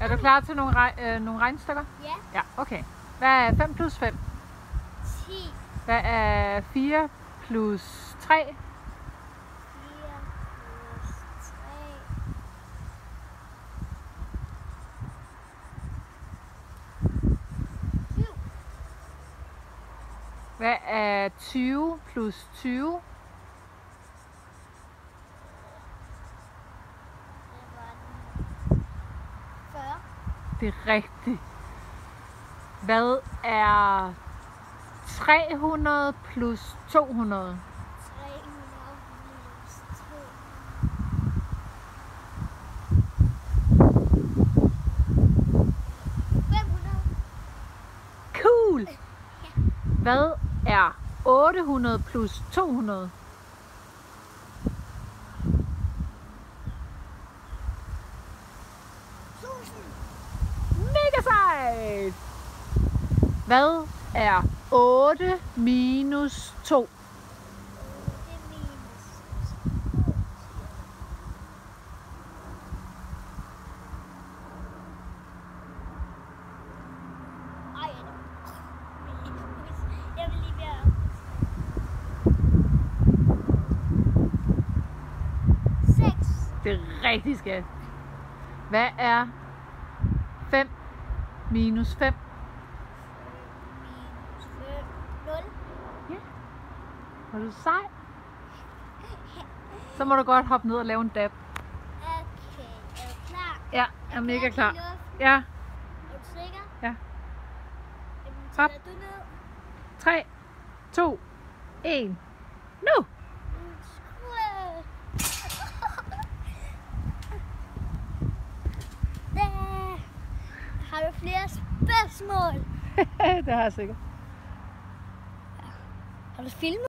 Er du klar til nogle regnestykker? Ja. Ja, okay. Hvad er 5 plus 5? 10. Hvad er 4 plus 3? 4 plus 3. 7. Hvad er 20 plus 20? Det var den. 40. Det er rigtigt. Hvad er 300 plus 200? 300 minus 2. 500. Cool! Hvad er 800 plus 200? 1000. Mega sejt! Hvad er 8 minus 2? 8 minus 2. Ej, jeg vil lige være. 6. Det er rigtig skat. Hvad er 5 minus 5? Minus 5. 0. Ja. Var du sej? Så må du godt hoppe ned og lave en dab. Okay, er du klar? Ja, jeg er mega klar. til luften? Ja, Er du sikker? ja. Jamen, Hop. tæller du ned? 3, 2, 1. Nu! Har du flere spørgsmål? Det har jeg sikkert. Har du filmet?